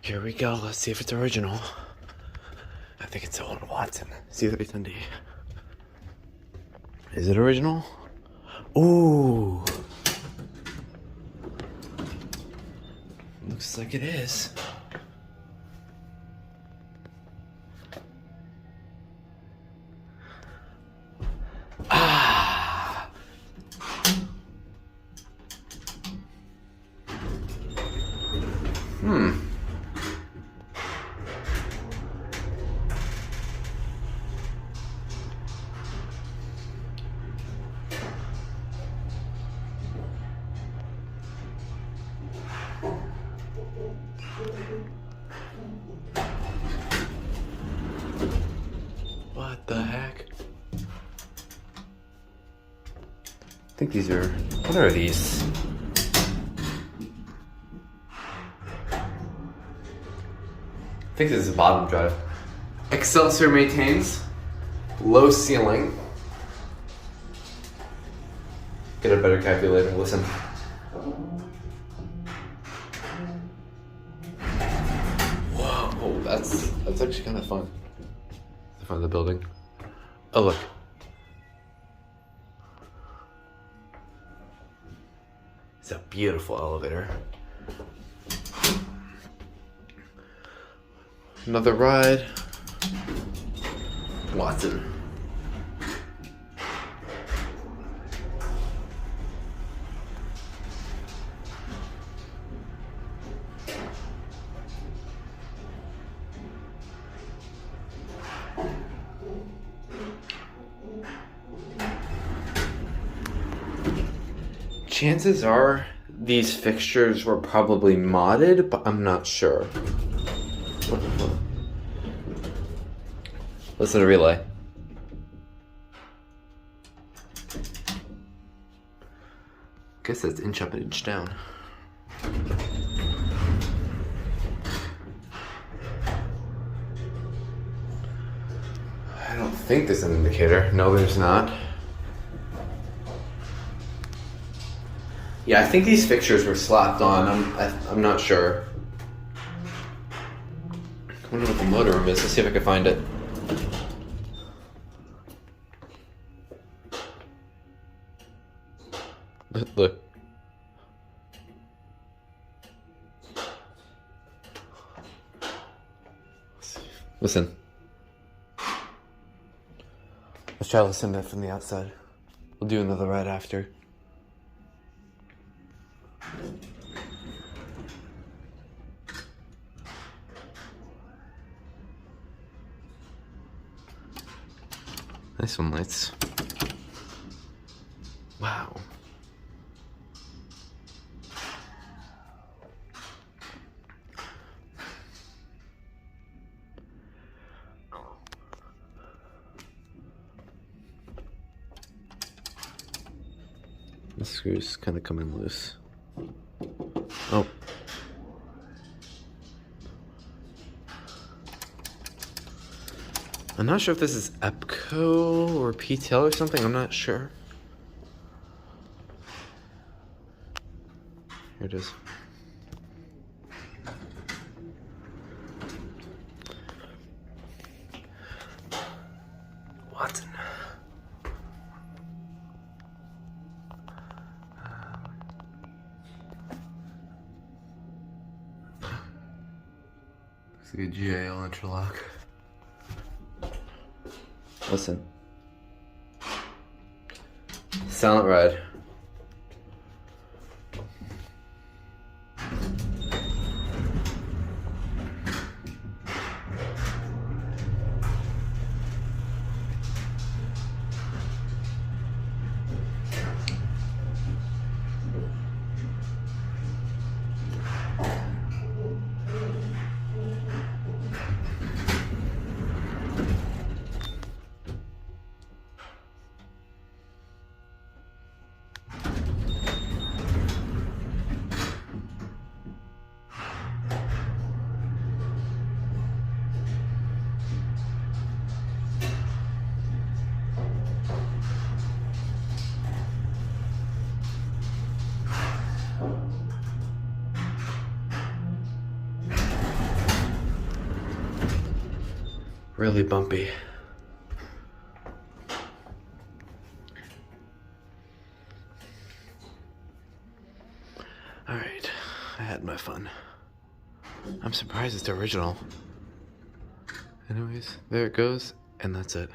Here we go. Let's see if it's original. I think it's old Watson. C310D. Is it original? Ooh. Looks like it is. Ah. What the heck? I think these are, what are these? I think this is a bottom drive. Excelsior maintains low ceiling. Get a better calculator, listen. Whoa, that's actually kind of fun. The front of the building. Oh look. It's a beautiful elevator. Another ride. Watson. Chances are these fixtures were probably modded, but I'm not sure. Listen to relay. Guess that's inch up and inch down. I don't think there's an indicator. No, there's not. Yeah, I think these fixtures were slapped on. I'm not sure. I wonder what the motor room is. Let's see if I can find it. Look. Listen. Let's try to listen to it from the outside. We'll do another ride after. Nice one, lights. Wow. The screw's kind of coming loose. Oh. I'm not sure if this is EPCO or PTL or something. I'm not sure. Here it is. Watson. Looks like a GAL interlock. Listen. Silent ride. really bumpy. Alright, I had my fun. I'm surprised it's original. Anyways, there it goes, and that's it.